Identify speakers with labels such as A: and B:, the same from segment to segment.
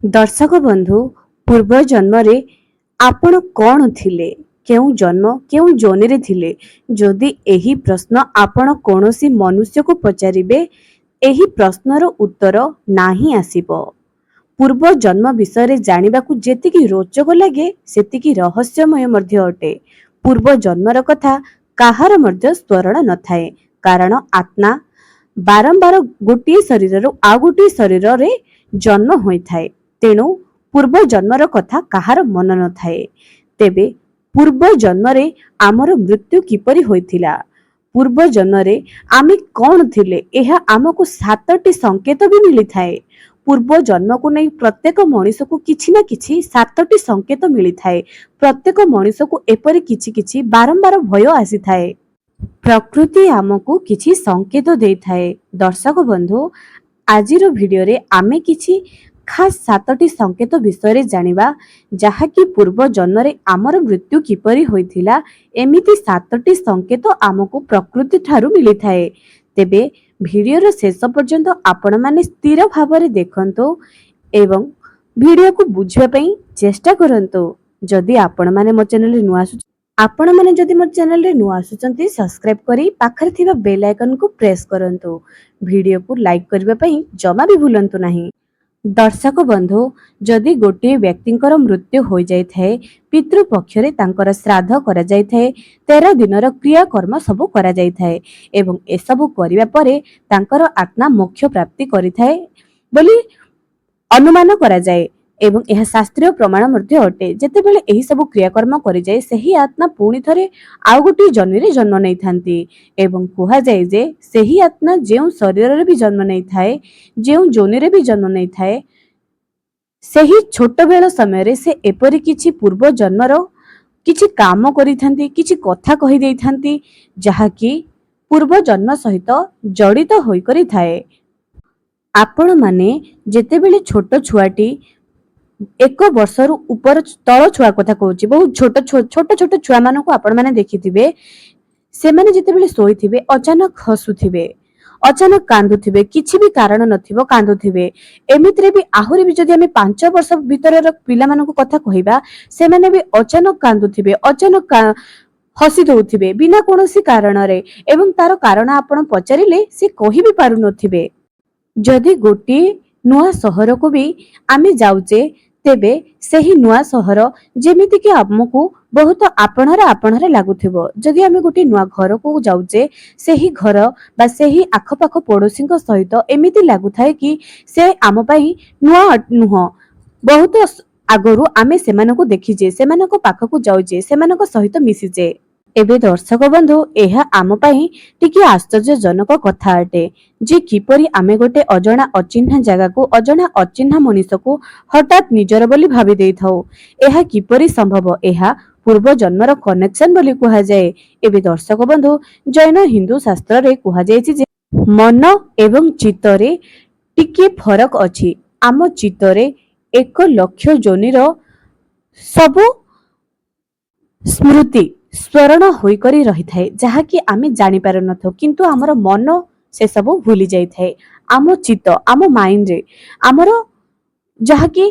A: दर्शक बंधु पूर्व जन्म रे आपण कौन थिले केउ जन्म केउ जोनि थिले जदि एही प्रश्न आपण कौनसी मनुष्य को पचारिबे एही प्रश्नर उत्तर नाही आसीबो। पूर्व जन्म विषय रे जानिबाकू जेतिकी रोचक लागे सेतिकी रहस्यमय मध्य अटे। पूर्व जन्मर कथा काहार मध्य स्मरण न थाए, कारण आत्मा बारंबार गोटे शरीर आ गोटे शरीर रे जन्म होई थाए। तेणु पूर्व जन्मर कथा काहार मन न थाए। तेबे पूर्व जन्म रे आमर मृत्यु किपरि होइथिला, पूर्व जन्म रे आमे कौन थिले एहा आमको सातटी संकेत भी मिली थाए। पूर्व जन्म को नहीं प्रत्येक मनुष्य को किछि ना किछि सातटी संकेत मिली थाए। प्रत्येक मनुष्य को एपरि किछि किछि बारंबार भय आसी थाए। प्रकृति आमको किछि संकेत दे थाए। दर्शक बंधु आजिर भिडियो रे आमे किछि खास सातटी संकेत विषय जानिबा, जहाँकि पूर्व जन्म रे आमर मृत्यु किपरि होइथिला। एमिति सातटी संकेत आमको प्रकृति ठारू मिली थाए। तेबे भिडियोर शेष पर्यंत आपण माने स्थिर भावरे देखंतो एवं भिडियो को बुझिबा पई चेष्टा करंतो। जदि आपण माने मो चैनल रे नुआ आसु आपण माने जदि मो चैनल रे नुआ आसुचंती सब्सक्राइब करी पाखरे थिबा बेल आइकन को प्रेस करंतो। भिडियो को लाइक करबा पई जमा भी भूलंतो नाही। दर्शक बंधु जदि गोटे व्यक्तिंकर मृत्यु हो जाय थाए, पितृ पक्षरे तांकर श्राद्ध करा जाय थाए, 13 दिनर क्रियाकर्म सब करा जाय थाए एवं ए सब करिवा परे तांकर आत्मा मोक्ष प्राप्ति करिथाए बोली अनुमान करा जाय एवं यह शास्त्रीय प्रमाण मध्य अटे। जेतेबेले एही सब क्रियाकर्म करि जाय सेही आत्मा पुणी थरे आउ गोटे जन्म रे जन्म नै थांती एवं कुहा जाय जे सेही आत्मा जेउ शरीर रे भी जन्म नै थाए, जेउ जोनि रे भी जन्म नै थाए, सेही छोट बेଳ समय से एपरि किछि पूर्व जन्मर किछि काम करि थांती, किछि कथा कहि देइ थांती, जहा कि पूर्व जन्म सहित जड़ित होई करि थाए। आपण माने जेतेबेले छोट छुआटी 1 वर्षरु ऊपर तळ छुआ कथा कहूची, बहुत छोट छोट छुआ मानकु आपण माने देखिथिबे, से माने जेतेबेले सोइथिबे अचानक हसुथिबे, अचानक कांदुथिबे, किछि भी कारण नथिबो कांदुथिबे। एमित्रे भी आहुरी भी जदि हमें 5 वर्ष भीतर पिला मानकु कथा कहिबा, से माने भी अचानक कांदुथिबे, अचानक हसी दउथिबे बिना कोनोसी कारण रे एवं तार कारण आपण पचारिले से कहि भी पारु नथिबे। जदि गोटी नुआ सहर को भी आमे जाउचे, तेबे सेही नुआ सहर जेमिति कि आमको बहुत आपणरे लागुथिबो। जदि आमे गोटी नुआ घर को जाउचे, सेही घर बा सेही आखपाख पड़ोसी सहित एमिति लागुथाए कि से आम पई नुआ नुह, बहुत आगरु आमे सेमानको देखिजे, सेमानको पाखकु जाउचे, सेमानको सहित मिसिजे। एबे दर्शक बंधु एहा आम पई टिके आश्चर्यजनक कथा अटे जे किपरि आमे गोटे अजणा अचिन्हा जगह को अजणा अचिन्हा मनुष्य को हठात निजर बोली भाबी देई थाउ। एहा किपरि संभव, एहा पूर्व जन्मर कनेक्शन बोली कुहा जाए। एबे दर्शक बंधु जैन हिंदू शास्त्र रे कुहा जायछि जे मन एवं चित्त रे टिके फरक अछि। आम चित्त रे 1 लाख जोनिर सब स्मृति स्मरण होई करी रही थाए, जहा कि आमे जानि पार नथो, किंतु हमर मन से सब भूली जाई थाए। आम चित्त आम माइंड रे हमर जहा कि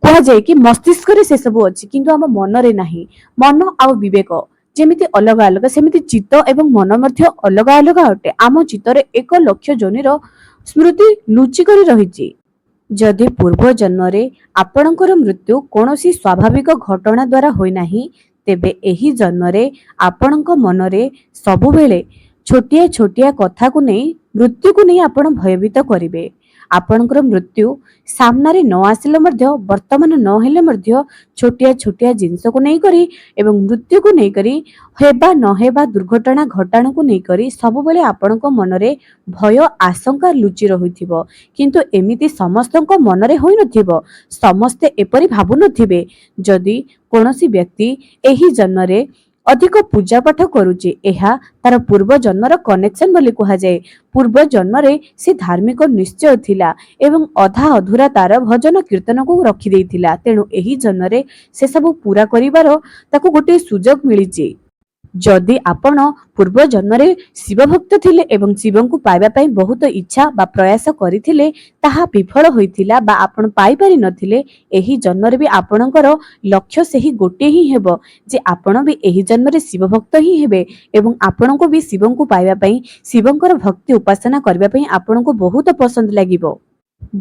A: कहा जाए कि मस्तिष्क रे से सब अछि, किंतु आम मन रे नाही। मन आ विवेक जेमिति अलग अलग सेमिति चित्त एवं मन मध्य अलग अलग अटे। आम चित्त रे 1 लाख जोनिर स्मृति लुचि करी रहिछि। जदि पूर्व जन्म रे आपणकर मृत्यु कोनोसी स्वाभाविक घटना द्वारा होई नाही, तेबे एही जन्म रे आपणक मन रे सबु बेले छोटिया छोटिया कथा को नहीं मृत्यु को नहीं आपण भयभीत करिवे। आपणकर मृत्यु सामना रे न आसिले मध्य वर्तमान न हेले मध्य छोटिया छोटिया जिंस को नहीं करी एवं मृत्यु को नहीं करी हेबा न हेबा दुर्घटना घटाण को नहीं करी सबु बेले आपणक मन रे भय आशंका लुचि रहिथिबो। किंतु एमिति समस्तक मन रे होई नथिबो, समस्ते एपरि भाबु नथिबे। जदि कोनोसी व्यक्ति एही जन्म रे अधिक पूजा पाठ करुचे, एहा तार पूर्व जन्मर कनेक्शन बोली कुहा जाए। पूर्व जन्म रे से धार्मिक निश्चय थिला एवं अधा अधूरा तार भजन कीर्तन को रखि देइथिला। तेणु एही जन्म रे से सब पूरा करिवार ताको गोटे सुजोग मिलिचे। ଯଦି ଆପଣ ପୂର୍ବ ଜନ୍ମରେ ଶିବ ଭକ୍ତ ଥିଲେ ଏବଂ ଶିବଙ୍କୁ ପାଇବା ପାଇଁ ବହୁତ ଇଚ୍ଛା ବା ପ୍ରୟାସ କରିଥିଲେ, ତାହା ବିଫଳ ହୋଇଥିଲା ବା ଆପଣ ପାଇପାରି ନଥିଲେ, ଏହି ଜନ୍ମରେ ବି ଆପଣଙ୍କର ଲକ୍ଷ୍ୟ ସେହି ଗୋଟିଏ ହିଁ ହେବ ଯେ ଆପଣ ବି ଏହି ଜନ୍ମରେ ଶିବ ଭକ୍ତ ହିଁ ହେବେ ଏବଂ ଆପଣଙ୍କୁ ବି ଶିବଙ୍କୁ ପାଇବା ପାଇଁ, ଶିବଙ୍କର ଭକ୍ତି ଉପାସନା କରିବା ପାଇଁ ଆପଣଙ୍କୁ ବହୁତ ପସନ୍ଦ ଲାଗିବ।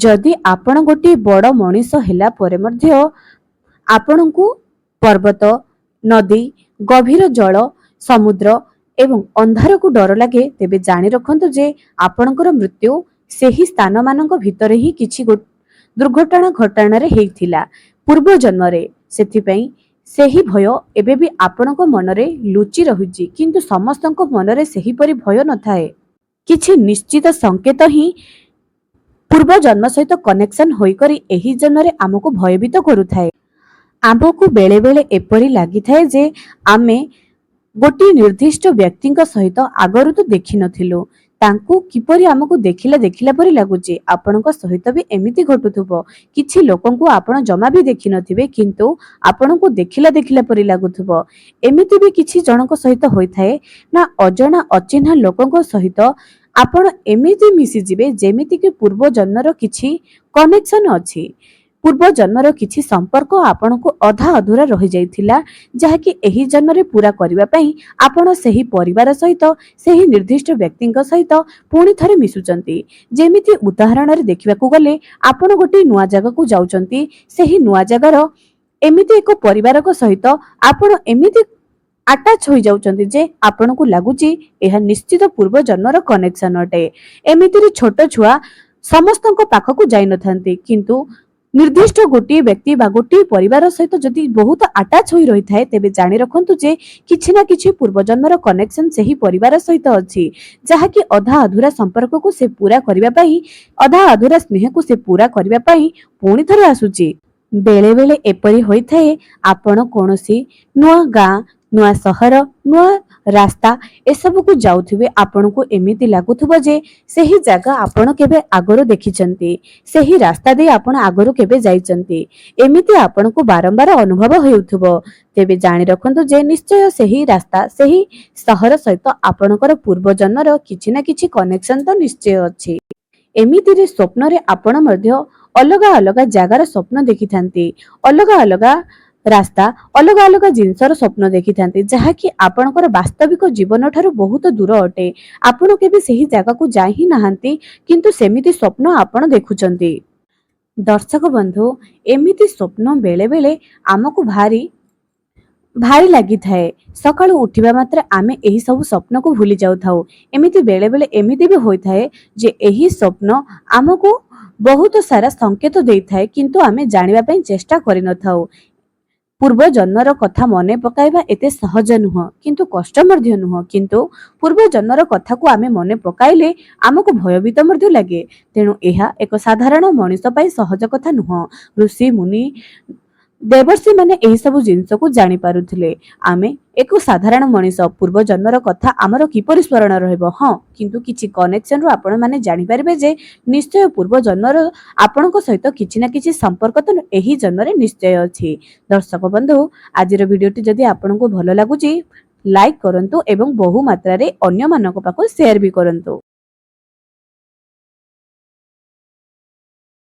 A: ଯଦି ଆପଣ ଗୋଟିଏ ବଡ଼ ମଣିଷ ହେଲା ପରେ ମଧ୍ୟ ଆପଣଙ୍କୁ ପର୍ବତ, ନଦୀ, ଗଭୀର ଜଳ, ସମୁଦ୍ର ଏବଂ ଅନ୍ଧାରକୁ ଡର ଲାଗେ, ତେବେ ଜାଣି ରଖନ୍ତୁ ଯେ ଆପଣଙ୍କର ମୃତ୍ୟୁ ସେହି ସ୍ଥାନମାନଙ୍କ ଭିତରେ ହିଁ କିଛି ଦୁର୍ଘଟଣା ଘଟଣାରେ ହେଇଥିଲା ପୂର୍ବ ଜନ୍ମରେ। ସେଥିପାଇଁ ସେହି ଭୟ ଏବେ ବି ଆପଣଙ୍କ ମନରେ ଲୁଚି ରହୁଛି, କିନ୍ତୁ ସମସ୍ତଙ୍କ ମନରେ ସେହିପରି ଭୟ ନଥାଏ। କିଛି ନିଶ୍ଚିତ ସଂକେତ ହିଁ ପୂର୍ବ ଜନ୍ମ ସହିତ କନେକ୍ସନ ହୋଇକରି ଏହି ଜନ୍ମରେ ଆମକୁ ଭୟଭୀତ କରୁଥାଏ। ଆମକୁ ବେଳେ ବେଳେ ଏପରି ଲାଗିଥାଏ ଯେ ଆମେ ଗୋଟିଏ ନିର୍ଦ୍ଦିଷ୍ଟ ବ୍ୟକ୍ତିଙ୍କ ସହିତ ଆଗରୁ ତ ଦେଖିନଥିଲୁ, ତାଙ୍କୁ କିପରି ଆମକୁ ଦେଖିଲା ଦେଖିଲା ପରି ଲାଗୁଛି। ଆପଣଙ୍କ ସହିତ ବି ଏମିତି ଘଟୁଥିବ। କିଛି ଲୋକଙ୍କୁ ଆପଣ ଜମା ବି ଦେଖିନଥିବେ, କିନ୍ତୁ ଆପଣଙ୍କୁ ଦେଖିଲା ଦେଖିଲା ପରି ଲାଗୁଥିବ। ଏମିତି ବି କିଛି ଜଣଙ୍କ ସହିତ ହୋଇଥାଏ ନା, ଅଜଣା ଅଚିହ୍ନା ଲୋକଙ୍କ ସହିତ ଆପଣ ଏମିତି ମିଶିଯିବେ ଯେମିତିକି ପୂର୍ବ ଜନ୍ମର କିଛି କନେକ୍ସନ ଅଛି। ପୂର୍ବ ଜନ୍ମର କିଛି ସମ୍ପର୍କ ଆପଣଙ୍କୁ ଅଧା ଅଧୁରା ରହିଯାଇଥିଲା, ଯାହାକି ଏହି ଜନ୍ମରେ ପୂରା କରିବା ପାଇଁ ଆପଣ ସେହି ପରିବାର ସହିତ, ସେହି ନିର୍ଦ୍ଦିଷ୍ଟ ବ୍ୟକ୍ତିଙ୍କ ସହିତ ପୁଣି ଥରେ ମିଶୁଛନ୍ତି। ଯେମିତି ଉଦାହରଣରେ ଦେଖିବାକୁ ଗଲେ, ଆପଣ ଗୋଟିଏ ନୂଆ ଜାଗାକୁ ଯାଉଛନ୍ତି, ସେହି ନୂଆ ଜାଗାର ଏମିତି ଏକ ପରିବାରଙ୍କ ସହିତ ଆପଣ ଏମିତି ଆଟାଚ ହୋଇଯାଉଛନ୍ତି ଯେ ଆପଣଙ୍କୁ ଲାଗୁଛି ଏହା ନିଶ୍ଚିତ ପୂର୍ବ ଜନ୍ମର କନେକ୍ସନ ଅଟେ। ଏମିତିରେ ଛୋଟ ଛୁଆ ସମସ୍ତଙ୍କ ପାଖକୁ ଯାଇନଥାନ୍ତି, କିନ୍ତୁ ନିର୍ଦ୍ଦିଷ୍ଟ ଗୋଟିଏ ବ୍ୟକ୍ତି ବା ଗୋଟିଏ ପରିବାର ସହିତ ଯଦି ବହୁତ ଆଟାଚ ହୋଇ ରହିଥାଏ, ତେବେ ଜାଣି ରଖନ୍ତୁ ଯେ କିଛି ନା କିଛି ପୂର୍ବଜନ୍ମର କନେକ୍ସନ ସେହି ପରିବାର ସହିତ ଅଛି, ଯାହାକି ଅଧା ଅଧୁରା ସମ୍ପର୍କକୁ ସେ ପୂରା କରିବା ପାଇଁ, ଅଧା ଅଧୁରା ସ୍ନେହକୁ ସେ ପୂରା କରିବା ପାଇଁ ପୁଣି ଥରେ ଆସୁଛି। ବେଳେ ବେଳେ ଏପରି ହୋଇଥାଏ, ଆପଣ କୌଣସି ନୂଆ ଗାଁ, ନୂଆ ସହର, ନୂଆ ରାସ୍ତା ଏସବୁକୁ ଯାଉଥିବେ, ଆପଣଙ୍କୁ ଏମିତି ଲାଗୁଥିବ ଯେ ସେହି ଜାଗା ଆପଣ କେବେ ଆଗରୁ ଦେଖିଛନ୍ତି, ସେହି ରାସ୍ତା ଦେଇ ଆପଣ ଆଗରୁ କେବେ ଯାଇଛନ୍ତି, ଏମିତି ଆପଣଙ୍କୁ ବାରମ୍ବାର ଅନୁଭବ ହେଉଥିବ। ତେବେ ଜାଣି ରଖନ୍ତୁ ଯେ ନିଶ୍ଚୟ ସେହି ରାସ୍ତା, ସେହି ସହର ସହିତ ଆପଣଙ୍କର ପୂର୍ବ ଜନ୍ମର କିଛି ନା କିଛି କନେକ୍ସନ ତ ନିଶ୍ଚୟ ଅଛି। ଏମିତିରେ ସ୍ୱପ୍ନରେ ଆପଣ ମଧ୍ୟ ଅଲଗା ଅଲଗା ଜାଗାର ସ୍ୱପ୍ନ ଦେଖିଥାନ୍ତି, ଅଲଗା ଅଲଗା ରାସ୍ତା, ଅଲଗା ଅଲଗା ଜିନିଷର ସ୍ୱପ୍ନ ଦେଖିଥାନ୍ତି, ଯାହାକି ଆପଣଙ୍କର ବାସ୍ତବିକ ଜୀବନ ଠାରୁ ବହୁତ ଦୂର ଅଟେ। ଆପଣ କେବେ ସେହି ଜାଗାକୁ ଯାଇ ହିଁ ନାହାନ୍ତି, କିନ୍ତୁ ସେମିତି ସ୍ୱପ୍ନ ଆପଣ ଦେଖୁଛନ୍ତି। ଦର୍ଶକ ବନ୍ଧୁ, ଏମିତି ସ୍ୱପ୍ନ ବେଳେ ବେଳେ ଆମକୁ ଭାରି ଲାଗିଥାଏ। ସକାଳୁ ଉଠିବା ମାତ୍ରେ ଆମେ ଏହି ସବୁ ସ୍ୱପ୍ନକୁ ଭୁଲି ଯାଉଥାଉ। ଏମିତି ବେଳେ ବେଳେ ଏମିତି ବି ହୋଇଥାଏ ଯେ ଏହି ସ୍ୱପ୍ନ ଆମକୁ ବହୁତ ସାରା ସଂକେତ ଦେଇଥାଏ, କିନ୍ତୁ ଆମେ ଜାଣିବା ପାଇଁ ଚେଷ୍ଟା କରିନଥାଉ। ପୂର୍ବ ଜନ୍ମର କଥା ମନେ ପକାଇବା ଏତେ ସହଜ ନୁହଁ, କିନ୍ତୁ କଷ୍ଟ ମଧ୍ୟ ନୁହଁ। କିନ୍ତୁ ପୂର୍ବ ଜନ୍ମର କଥାକୁ ଆମେ ମନେ ପକାଇଲେ ଆମକୁ ଭୟଭୀତ ମଧ୍ୟ ଲାଗେ। ତେଣୁ ଏହା ଏକ ସାଧାରଣ ମଣିଷ ପାଇଁ ସହଜ କଥା ନୁହଁ। ଋଷି ମୁନି ଦେବର୍ଷି ମାନେ ଏହି ସବୁ ଜିନିଷକୁ ଜାଣି ପାରୁଥିଲେ। ଆମେ ଏକ ସାଧାରଣ ମଣିଷ, ପୂର୍ବ ଜନ୍ମର କଥା ଆମର କିପରି ସ୍ମରଣ ରହିବ? ହଁ, କିନ୍ତୁ କିଛି କନେକ୍ସନରୁ ଆପଣ ମାନେ ଜାଣିପାରିବେ ଯେ ନିଶ୍ଚୟ ପୂର୍ବ ଜନ୍ମର ଆପଣଙ୍କ ସହିତ କିଛି ନା କିଛି ସମ୍ପର୍କ ତ ଏହି ଜନ୍ମରେ ନିଶ୍ଚୟ ଅଛି। ଦର୍ଶକ ବନ୍ଧୁ, ଆଜିର ଭିଡ଼ିଓଟି ଯଦି ଆପଣଙ୍କୁ ଭଲ ଲାଗୁଛି, ଲାଇକ୍ କରନ୍ତୁ ଏବଂ ବହୁ ମାତ୍ରାରେ ଅନ୍ୟମାନଙ୍କ ପାଖକୁ ସେୟାର ବି କରନ୍ତୁ।